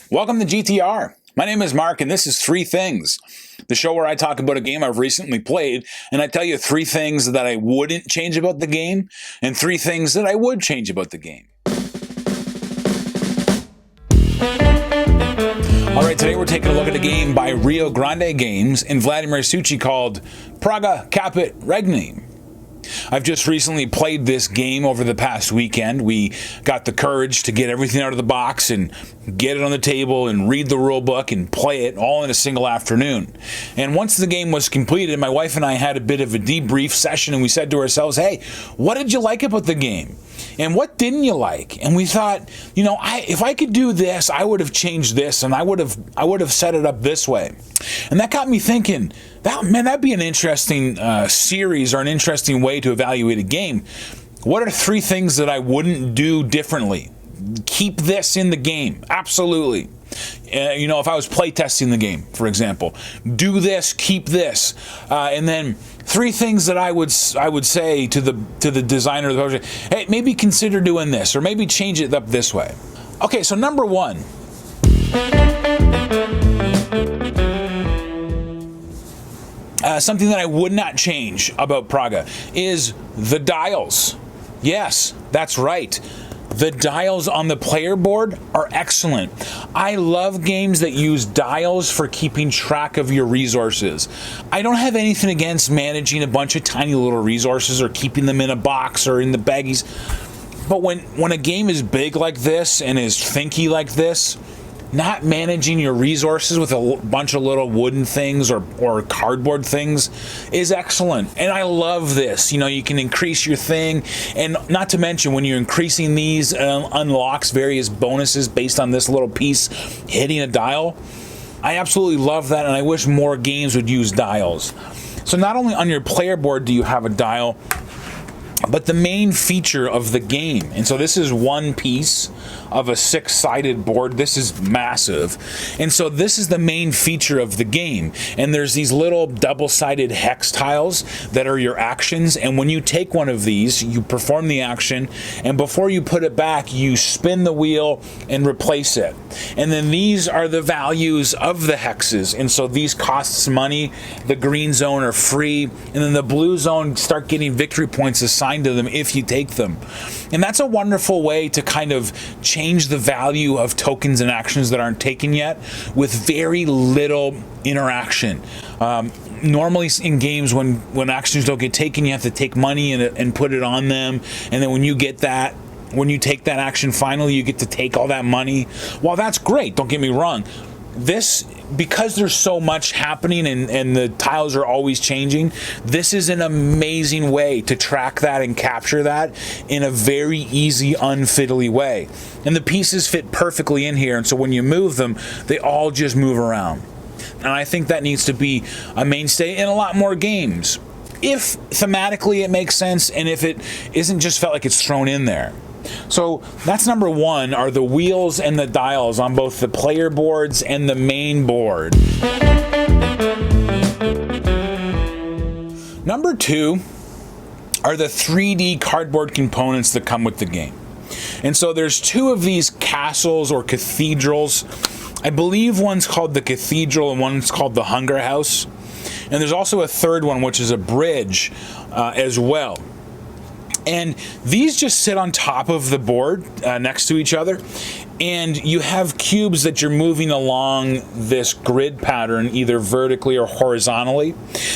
Welcome to GTR. My name is Mark, and this is Three Things, the show where I talk about a game I've recently played, and I tell you three things that I wouldn't change about the game, and three things that I would change about the game. All right, today we're taking a look at a game by Rio Grande Games and Vladimir Suchy called Praga, Caput, Regni. I've just recently played this game over the past weekend. We got the courage to get everything out of the box and get it on the table and read the rule book and play it all in a single afternoon. And once the game was completed, my wife and I had a bit of a debrief session, and we said to ourselves, hey, what did you like about the game? And what didn't you like? And we thought, if I could do this, I would have changed this, and I would have set it up this way. And that got me thinking, that'd be an interesting series or an interesting way to evaluate a game. What are three things that I wouldn't do differently? Keep this in the game. Absolutely. If I was playtesting the game, for example, do this, keep this, and then three things that I would say to the designer of the project. Hey, maybe consider doing this, or maybe change it up this way. Okay, so number one. Something that I would not change about Praga is the dials. Yes, that's right. The dials on the player board are excellent. I love games that use dials for keeping track of your resources. I don't have anything against managing a bunch of tiny little resources or keeping them in a box or in the baggies. But when a game is big like this and is thinky like this, not managing your resources with a bunch of little wooden things or cardboard things is excellent. And I love this. You can increase your thing. And not to mention, when you're increasing these, unlocks various bonuses based on this little piece hitting a dial. I absolutely love that, and I wish more games would use dials. So not only on your player board do you have a dial, but the main feature of the game. And so this is one piece of a 6-sided board. This is massive. And so this is the main feature of the game. And there's these little double-sided hex tiles that are your actions. And when you take one of these, you perform the action. And before you put it back, you spin the wheel and replace it. And then these are the values of the hexes. And so these costs money. The green zone are free. And then the blue zone start getting victory points assigned to them if you take them. And that's a wonderful way to kind of change the value of tokens and actions that aren't taken yet with very little interaction. Normally in games, when actions don't get taken, you have to take money and put it on them. And then when you take that action finally, you get to take all that money. While that's great, don't get me wrong, because there's so much happening and the tiles are always changing, this is an amazing way to track that and capture that in a very easy, unfiddly way. And the pieces fit perfectly in here, and so when you move them, they all just move around. And I think that needs to be a mainstay in a lot more games, if thematically it makes sense and if it isn't just felt like it's thrown in there. So that's number one, are the wheels and the dials on both the player boards and the main board. Number two are the 3D cardboard components that come with the game. And so there's two of these castles or cathedrals. I believe one's called the Cathedral and one's called the Hunger House. And there's also a third one, which is a bridge as well. And these just sit on top of the board next to each other. And you have cubes that you're moving along this grid pattern, either vertically or horizontally.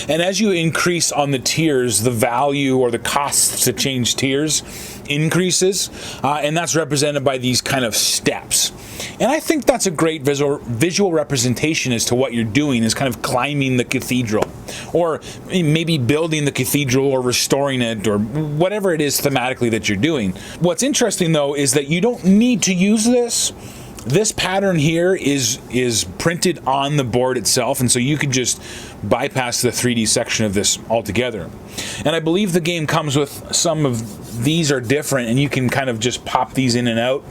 And as you increase on the tiers, the value or the costs to change tiers increases. And that's represented by these kind of steps. And I think that's a great visual representation as to what you're doing, is kind of climbing the cathedral, or maybe building the cathedral or restoring it, or whatever it is thematically that you're doing. What's interesting, though, is that you don't need to use this. This pattern here is printed on the board itself, and so you can just bypass the 3D section of this altogether. And I believe the game comes with some of these are different, and you can kind of just pop these in and out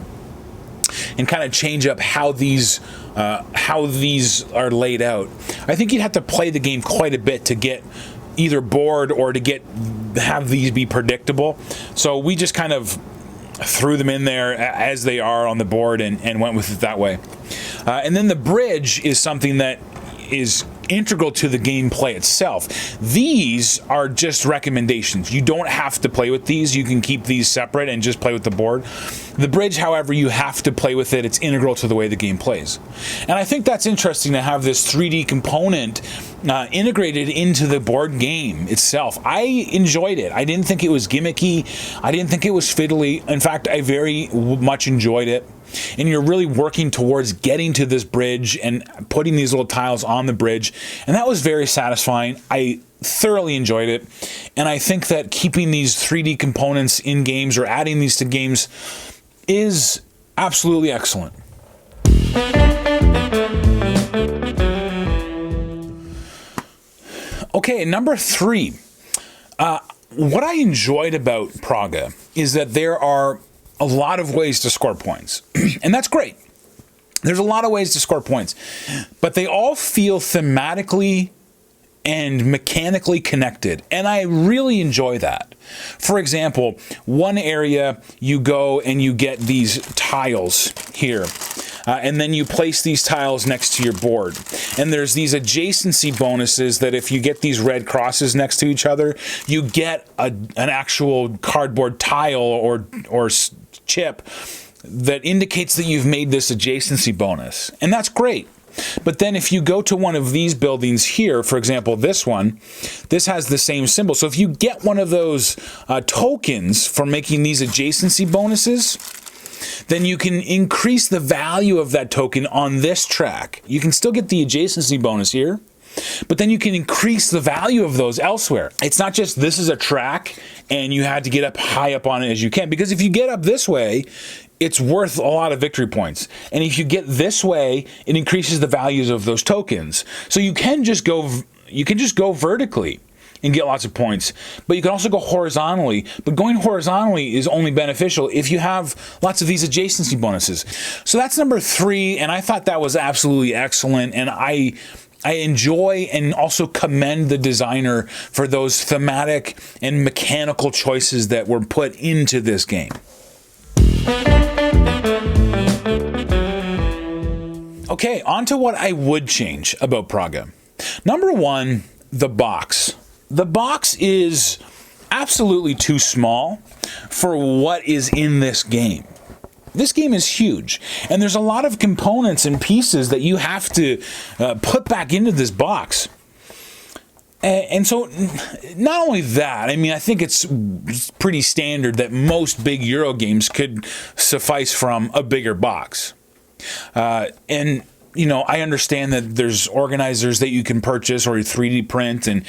and kind of change up how these are laid out. I think you'd have to play the game quite a bit to get either bored or to have these be predictable. So we just kind of threw them in there as they are on the board and went with it that way. And then the bridge is something that is integral to the gameplay itself. These are just recommendations. You don't have to play with these. You can keep these separate and just play with the board. The bridge, however, you have to play with it. It's integral to the way the game plays. And I think that's interesting to have this 3D component integrated into the board game itself. I enjoyed it. I didn't think it was gimmicky. I didn't think it was fiddly. In fact, I very much enjoyed it. And you're really working towards getting to this bridge and putting these little tiles on the bridge. And that was very satisfying. I thoroughly enjoyed it. And I think that keeping these 3D components in games or adding these to games is absolutely excellent. Okay, number 3. What I enjoyed about Praga is that there are a lot of ways to score points. And that's great. There's a lot of ways to score points. But they all feel thematically and mechanically connected. And I really enjoy that. For example, one area you go and you get these tiles here. And then you place these tiles next to your board. And there's these adjacency bonuses that if you get these red crosses next to each other, you get an actual cardboard tile or chip that indicates that you've made this adjacency bonus. And that's great. But then if you go to one of these buildings here, for example, this one, this has the same symbol. So if you get one of those tokens for making these adjacency bonuses, then you can increase the value of that token on this track. You can still get the adjacency bonus here, but then you can increase the value of those elsewhere. It's not just this is a track and you had to get up high up on it as you can, because if you get up this way, it's worth a lot of victory points. And if you get this way, it increases the values of those tokens. So you can just go vertically and get lots of points, but you can also go horizontally. But going horizontally is only beneficial if you have lots of these adjacency bonuses. So that's number 3, and I thought that was absolutely excellent, and I enjoy and also commend the designer for those thematic and mechanical choices that were put into this game. Okay, on to what I would change about Praga. Number 1, the box. The box is absolutely too small for what is in this game. This game is huge, and there's a lot of components and pieces that you have to put back into this box. And so, not only that, I mean, I think it's pretty standard that most big Euro games could suffice from a bigger box. And you know, I understand that there's organizers that you can purchase or 3D print, and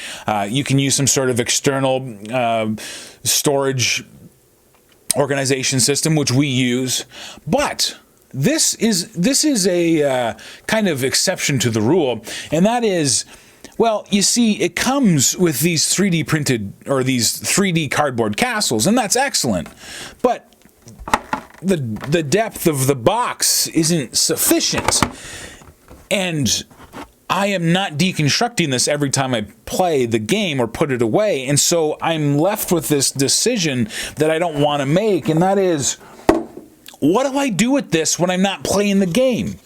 you can use some sort of external storage organization system, which we use. But this is a kind of exception to the rule, and that is, well, you see, it comes with these 3D printed or these 3D cardboard castles, and that's excellent. But the depth of the box isn't sufficient. And I am not deconstructing this every time I play the game or put it away. And so I'm left with this decision that I don't want to make. And that is, what do I do with this when I'm not playing the game?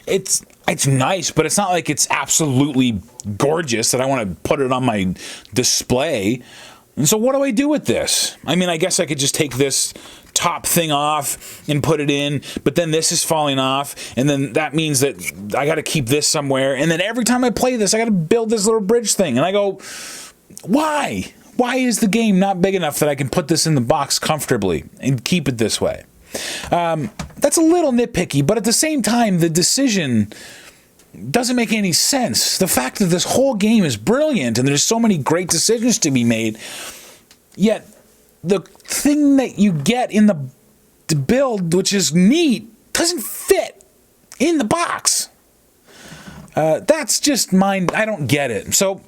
It's nice, but it's not like it's absolutely gorgeous that I want to put it on my display. And so what do I do with this? I mean, I guess I could just take this top thing off and put it in, but then this is falling off, and then that means that I got to keep this somewhere, and then every time I play this, I got to build this little bridge thing, and I go, why? Why is the game not big enough that I can put this in the box comfortably and keep it this way? That's a little nitpicky, but at the same time, the decision doesn't make any sense. The fact that this whole game is brilliant and there's so many great decisions to be made, yet the thing that you get in the build, which is neat, doesn't fit in the box. That's just mine. I don't get it. So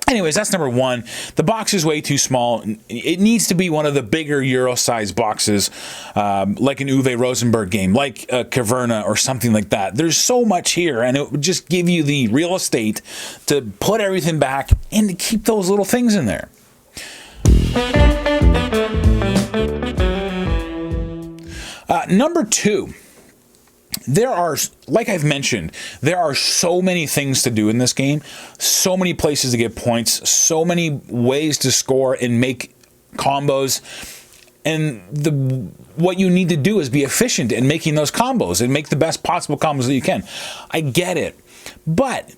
anyways, that's number 1. The box is way too small. It needs to be one of the bigger Euro-sized boxes, like an Uwe Rosenberg game, like a Caverna or something like that. There's so much here, and it would just give you the real estate to put everything back and to keep those little things in there. Number 2, there are, like I've mentioned, there are so many things to do in this game, so many places to get points, so many ways to score and make combos. And what you need to do is be efficient in making those combos and make the best possible combos that you can. I get it. But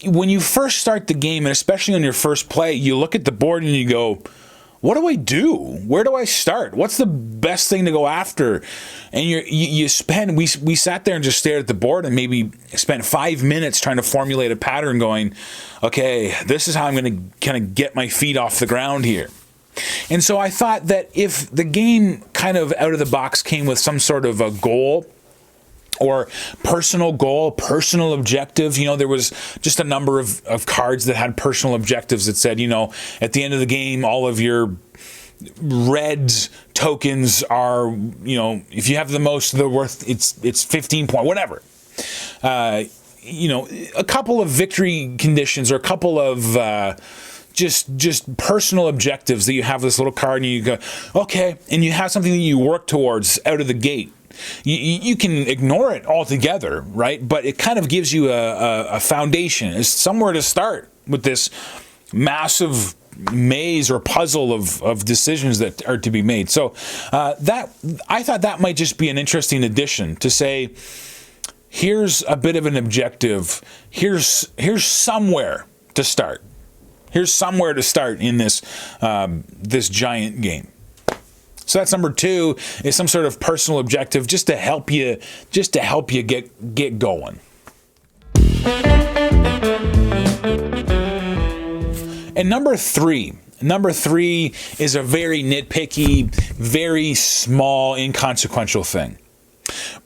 when you first start the game, and especially on your first play, you look at the board and you go, what do I do? Where do I start? What's the best thing to go after? And you spend, we sat there and just stared at the board and maybe spent 5 minutes trying to formulate a pattern going, okay, this is how I'm going to kind of get my feet off the ground here. And so I thought that if the game kind of out of the box came with some sort of a goal, or personal goal, personal objective. There was just a number of cards that had personal objectives that said, at the end of the game, all of your red tokens are, if you have the most, they're worth, it's 15 point, whatever. A couple of victory conditions or a couple of just personal objectives that you have this little card and you go, okay, and you have something that you work towards out of the gate. You can ignore it altogether, right? But it kind of gives you a foundation. It's somewhere to start with this massive maze or puzzle of decisions that are to be made. So that I thought that might just be an interesting addition to say, here's a bit of an objective. Here's somewhere to start. Here's somewhere to start in this this giant game. So that's number 2, is some sort of personal objective just to help you get going. And number three is a very nitpicky, very small, inconsequential thing.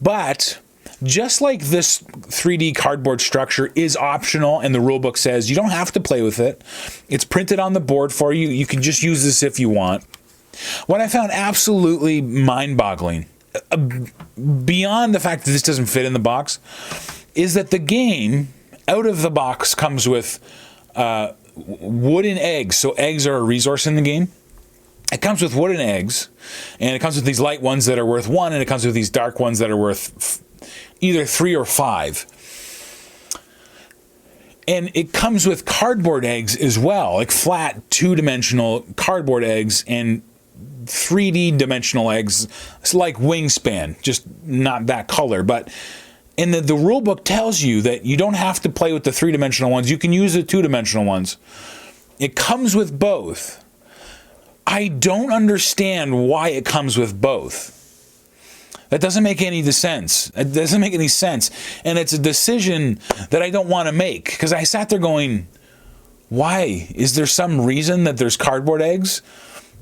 But just like this 3D cardboard structure is optional and the rulebook says you don't have to play with it, it's printed on the board for you, you can just use this if you want. What I found absolutely mind-boggling, beyond the fact that this doesn't fit in the box, is that the game, out of the box, comes with wooden eggs. So eggs are a resource in the game. It comes with wooden eggs, and it comes with these light ones that are worth 1, and it comes with these dark ones that are worth either 3 or 5. And it comes with cardboard eggs as well, like flat 2-dimensional cardboard eggs and 3D dimensional eggs. It's like Wingspan, just not that color. But the rule book tells you that you don't have to play with the 3-dimensional ones. You can use the 2-dimensional ones. It comes with both. I don't understand why it comes with both. That doesn't make any sense. It doesn't make any sense. And it's a decision that I don't want to make, because I sat there going, why? Is there some reason that there's cardboard eggs?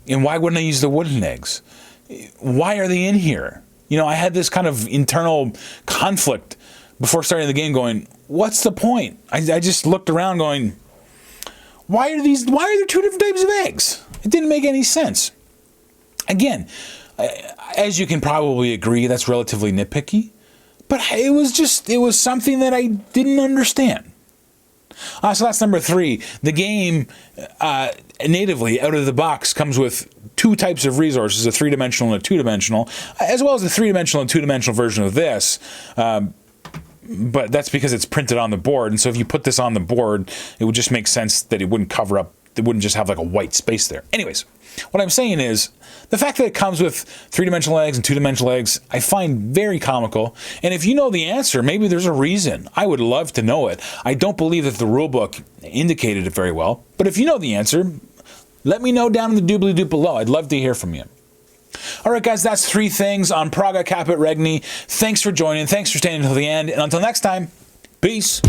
And why wouldn't I use the wooden eggs? Why are they in here? I had this kind of internal conflict before starting the game going, what's the point? I just looked around going, why are there 2 different types of eggs? It didn't make any sense. Again, as you can probably agree, that's relatively nitpicky, but it was something that I didn't understand. So that's number 3. The game natively out of the box comes with 2 types of resources, a 3-dimensional and a 2-dimensional, as well as a 3-dimensional and 2-dimensional version of this. But that's because it's printed on the board, and so if you put this on the board, it would just make sense that it wouldn't cover up, it wouldn't just have like a white space there. Anyways, what I'm saying is, the fact that it comes with 3-dimensional eggs and 2-dimensional eggs, I find very comical. And if you know the answer, maybe there's a reason. I would love to know it. I don't believe that the rulebook indicated it very well. But if you know the answer, let me know down in the doobly-doo below. I'd love to hear from you. All right, guys, that's 3 things on Praga, Caput, Regni. Thanks for joining. Thanks for staying until the end. And until next time, peace.